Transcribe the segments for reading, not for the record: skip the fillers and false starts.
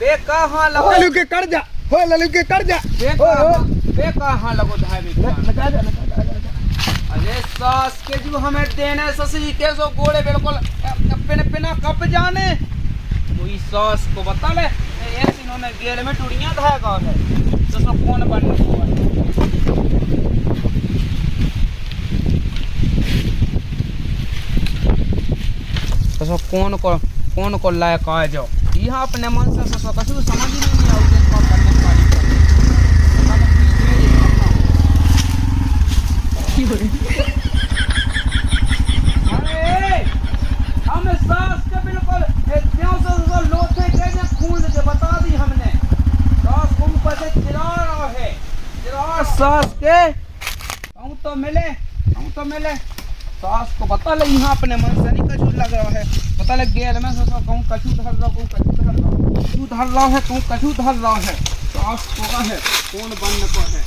बे कहाँ लगो लल्लू के कर जा, हो लल्लू के कर जा। बे कहाँ लगो धाय बे लगा जा, लगा जा, लगा जा। अरे सास के जो हमें देने ससी के सो गोड़े बिल्कुल पिन पिना कप जाने कोई सास को बता ले ऐसे इन्होंने गेल में टुड़ियां धागा है तो सब कौन बनने को है तो सब कौन को लायक आ जाओ यहाँ अपने मन से सब कछु समझ ही नहीं आउटे क्या करने वाली अरे हमें सास के बिल्कुल क्यों से लोथे के खून से बता दी हमने सास को ऊपर से चिरा रहा है चिरा सास के हम तो मिले सास को बता ले यहाँ अपने मन से नहीं कछु लग रहा है पता लग गेल में से कहूँ कछु धर रहा कहूँ कछु धर रहा कछु धर रहा है कहूँ कछु धर रहा है सास को है कौन बनने को है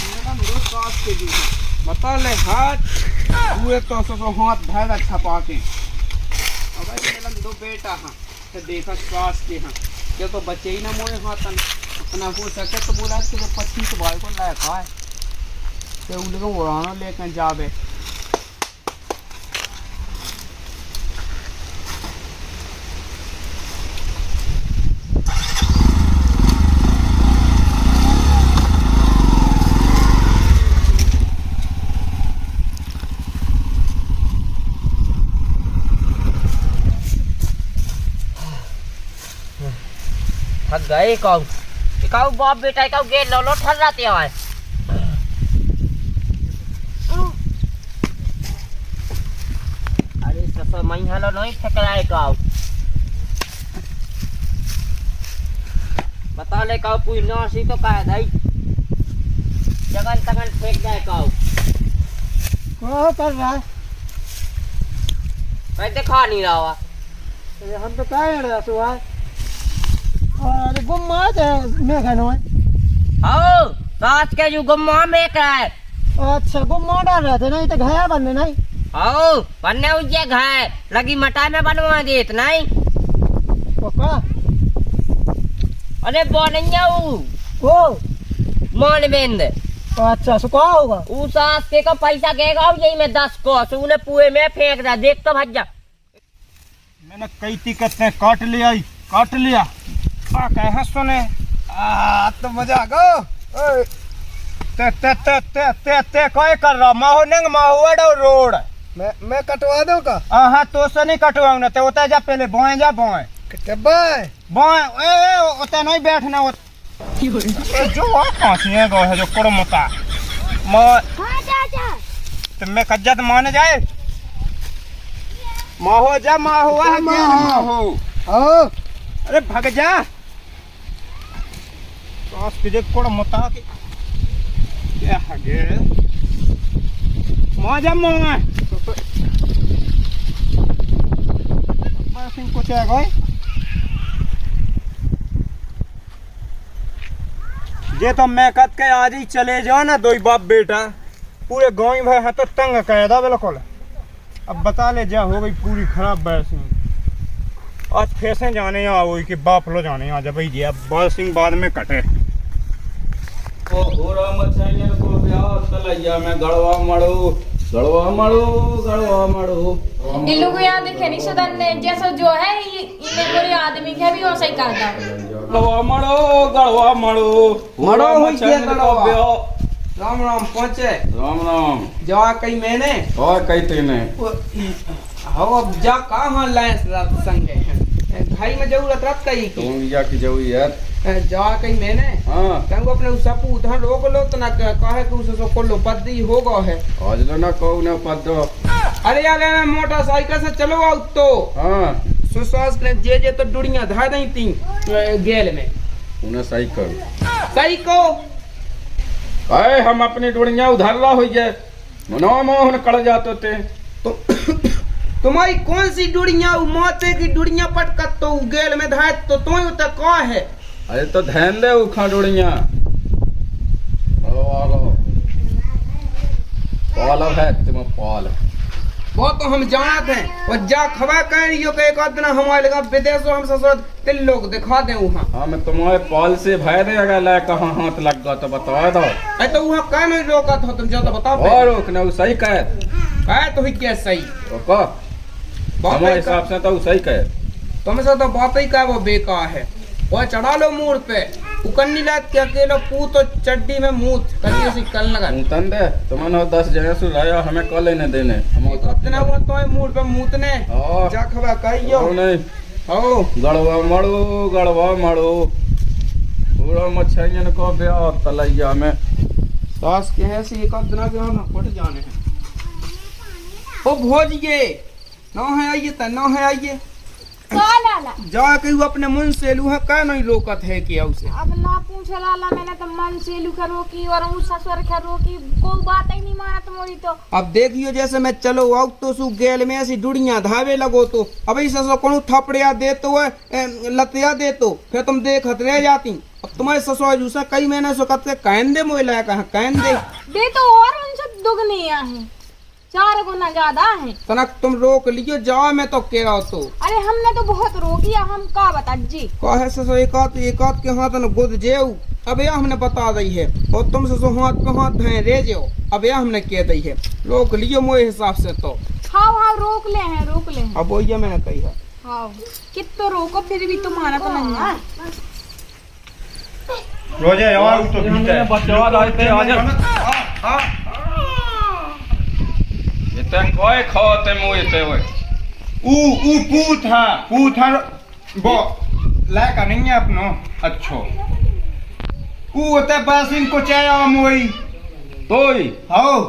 मेरा सास के जी बता ले हाथ पूरे तो हाथ धर अच्छा पाके अब मेरा दो बेटा हाँ तो देखा सास के हाँ ये तो बच्चे ही ना मोए हाथ अपना हो सके तो बोला कि तो 25 भाई को लायक है तो उन लोगों उड़ाना लेकर जावे थक गए काऊ बाप बेटा काऊ गेल लो ठर रहते हैं अरे ससुर मई हलो नहीं ठकराए काऊ बता ले काऊ कोई नासी तो कह दई जगन तगन फेंक जाए काऊ कहाँ कर रहा है? मैं देखा नहीं रहा अरे हम तो कह रहे सुबह और गुम्मा है मैं कहना है। आओ सास के जो गुम्मा में का है अच्छा गुम्मा डाल रहे थे नहीं तो घाया बनने नहीं। आओ बनने उजे घाय लगी मटा में बनवा देत नहीं पक्का अरे बोनिया ओ मान बेंद अच्छा सो क्या होगा ऊ सास के का पैसा केगा यही में 10 को उन्हें पुए में फेंक दा देख तो भज्जा मैंने कई टिकट ने काट लिया कह सुने तो मजा गो ते कोई कर रहा माहो नंग माहो अडो रोड मैं कटवा दूं का हाँ तो से नहीं कटवाऊं ना तो उतर जा पहले बोए जा बोए उतर नहीं बैठना जो है जो करो मता तो मैं कज्जत मान जाए माहो जा माहो अरे भाग जा सास तुझे कोड़ मता के क्या हगे मौजा मोंगा बस इनको क्या गए जे तो मैं कद के आज ही चले जाओ ना दो बाप बेटा पूरे गाँव भाई है तो तंग कह दा बिल्कुल अब बता ले जा हो गई पूरी खराब बैसी आज फैसे जाने आओ कि बाप लो जाने आ जा भाई जी अब बस सिंह बाद में कटे ओ गोरा मछैया को ब्याह तलैया में गड़वा मड़ो इन लोगों यहाँ देखे नहीं सदन ने जैसा जो है इन्हें कोई आदमी के भी वैसा ही करता गड़वा मड़ो हुई क्या ब्याह राम राम पहुँचे राम जा कहीं मैंने और कई तेने हाँ अब जा कहाँ लाए संगे भाई में जरूरत रख कही तुम जा की जाऊ यार जा कहीं मैंने हाँ तंग अपने उसपू उधर रोक लो तो ना कहे कि उसे को लो पद्दी होगा है आज लो ना कहू ना पद्दो अरे यार मोटरसाइकिल से चलो आओ तो हाँ सुसास ने जे तो डुड़ियां धा दी थी गेल में उन्हें सही को अरे हम अपनी डुड़ियां उधर ला हो जाए मनो मोहन कड़ जाते थे तो तुम्हारी कौन सी डुड़ियां माते की डुड़ियां पटकत तो गेल में धाय तो तुम्हें उतर कौन है अरे तो ध्यान दे उखा डुड़ियां पाल है तुम पाल वो तो हम जानते हैं और जा खबर कर रही हो कि एक आध दिन हमारे लगा विदेशों हम ससुर तिल लोग दिखा दे वहाँ। हाँ मैं तुम्हारे पॉलिसी भय दे अगर ले कहाँ हाथ लग गया तो बता दो। अरे तो वहाँ क्या नहीं रोका था तुम जो तो बताओ। और रोकना वो सही कहे तो ही क्या सही रोको हमारे हिसाब से तो वो सही कहे। तुमसे तो बात ही का वो बेकार है। वो चढ़ा लो मूड पे उकन्नी लात के अकेला पू तो चड्डी में मूत कन्नी उसी कल लगा तन दे तुमने 10 जगह से लाया हमें कल लेने देने हम तो इतना वो तो मूड पे मूतने जा खबर कहियो नहीं हो गड़वा मड़ो पूरा मच्छरियन को ब्याह तलैया में सास के है सी एक दिन के हम फट जाने हैं। ओ भोजिए नो है आइए त नो है आइए लाला जा के वो अपने मन से लूहा का नहीं रोकत है कि उसे अब ना पूछ लाला मैंने तो मन से लुका रोकी और उस ससुर का रोकी कोई बात ही नहीं माना तुम्हारी तो। अब देखियो जैसे मैं चलो आउ तो सु गेल में ऐसी डुड़ियां धावे लगो तो अब इस ससुर को थपड़िया दे तो लतिया दे तो फिर तुम देखत रह जाती। अब तुम्हारे ससुर जूसा कई महीने से कहते कहन दे मोह लाया कहा कहन दे तो और उनसे दुगनी है 4 गुना ज्यादा है। तनक तुम रोक लियो जाओ मैं तो कह रहा तो। अरे हमने तो बहुत रोकिया हम का बता जी कहे ससुर एक आध के हाथ न गुद जेऊ अब यह हमने बता दी है और तुम ससुर हाथ पे हाथ धए रे जाओ अब यह हमने कह दी है रोक लियो मोए हिसाब से तो। हाँ रोक ले हैं अब वो ये मैंने कही है। हाँ कितना रोको फिर भी तुम्हारा तो नहीं है। रोजे यार तो भीतर बच्चा लाते आ जा इतने कोई खाते मुंह इतने हुए ऊ पूथा वो लायका नहीं है अपनो अच्छो ऊ होते बस इनको चाया मोई तोई हो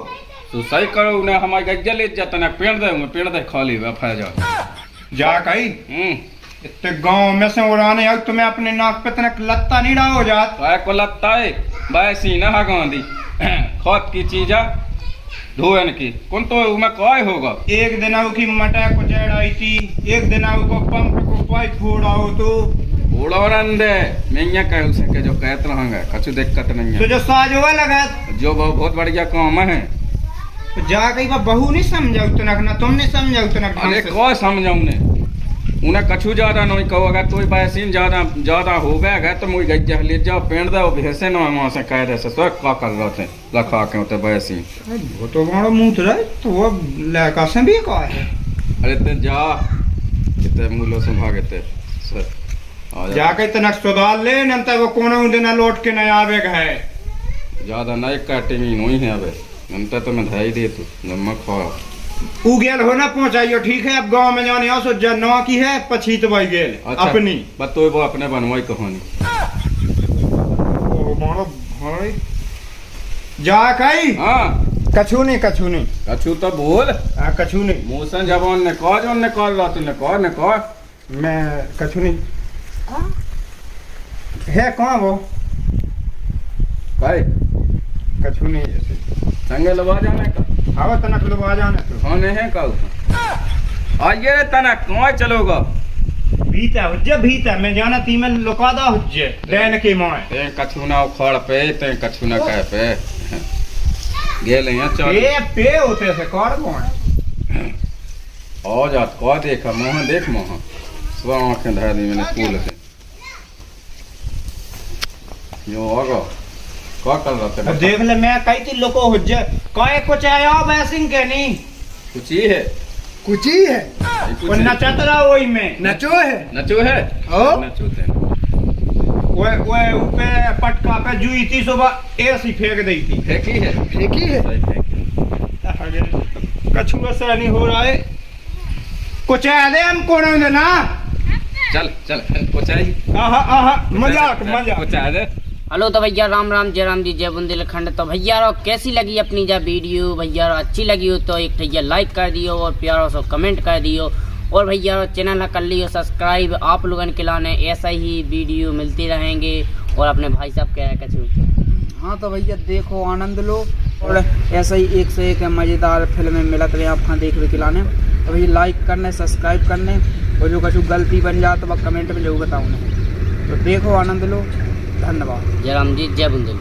तो सही करो ने हमारे गज्जल इज्जत ने पेड़ दे खाली वे फा जा जा कही इतने गांव में से उड़ाने अब तुम्हें अपने नाक पे तनक लत्ता नहीं डाल हो जात काय को लगता है बैसी ना गांधी खौत की चीजा धोन की कौन तो मैं काय होगा। एक दिन आओ की मटा को चढ़ाई थी एक दिन आओ को पंप को पाइप फोड़ाओ तो फोड़ो रंदे मैं ये कहूं से के जो कहत रहंगे कुछ दिक्कत नहीं है तो जो साजवा लगा जो बहुत बढ़िया काम है तो जा कहीं बहू नहीं समझाऊ तनक ना तुम नहीं समझाऊ तनक अरे को समझाऊ ने उन्हें कछु ज्यादा नहीं कहो अगर तो बैसीन ज्यादा हो गया तो मुझे गज्जा ले जाओ पेड़ दो भैंसे न वहां से कह रहे से का कर रहे थे लखा के होते बैसीन वो तो बड़ा मुंह रहे तो वो लड़का से भी कहा है। अरे ते जा कितने मूलों से भागे थे सर जाके तनक सुधार ले नंतर वो कोनो दिन लौट के नहीं आवे है ज्यादा नहीं काटेंगे नहीं है अबे नंतर तो मैं धाई दे तू नमक खा उगेल हो ना पहुंचाइयो ठीक है। अब गांव में जाने आओ नवा की है पछीत भाई गेल अच्छा, अपनी बस तो वो अपने बनवाई कहानी ओ मारो भाई जा कई हाँ कछु नहीं कछु तो बोल कछु नहीं मोसन जबान ने कह जो ने कर रहा तूने कह मैं कछु नहीं है कहाँ वो काय कछु नहीं ऐसे संगे लवा जाने का हवा तनक लोग आ जाने तो खाने हैं का आइए रे तना कहाँ चलोगा भीता मैं जाना ती में लुकादा हुज्जे देन के माए ते कछु ना उखाड़ पे ते कछु ना कह पे गेले यहाँ चल ये पे होते से कर कौन आ जात को देखा मोहन देख मोहन सुबह आंखें धर दी मैंने फूल से यो आगा क्या कर रहा था देख ले मैं कई थी लोको हुज्जे काय कुछ आया वैसिंग के नहीं कुछ ही है कुछ ही है और नचत रहा वही में नचो है नचो है ओ नचो ते वो ऊपे पटका पे जुई थी सुबह ऐसी फेंक दी थी फेंकी है फेंकी है सही फेंकी कछुआ से नहीं हो रहा है कुछ आदे हम कौन ना चल कुछ आई आहा मजाक कुछ आ दे। हेलो तो भैया राम राम जय राम जी जय बुंदेलखंड। तो भैया रो कैसी लगी अपनी जा वीडियो भैया रो अच्छी लगी हो तो एक भैया लाइक कर दियो और प्यारो सो कमेंट कर दियो और भैया रो चैनल कर लियो सब्सक्राइब। आप लोगन के लाने ऐसा ही वीडियो मिलते रहेंगे और अपने भाई साहब कह रहे कछु। हाँ तो भैया देखो आनंद लो और ऐसा ही एक से एक मज़ेदार फिल्में मिलत रहे आपका देखने के लाने। तो भैया लाइक करने सब्सक्राइब करने और जो कछु गलती बन जाए तो वह कमेंट में जरूर बताऊँ। तो देखो आनंद लो धन्यवाद। जय राम जी जय बुंदेल।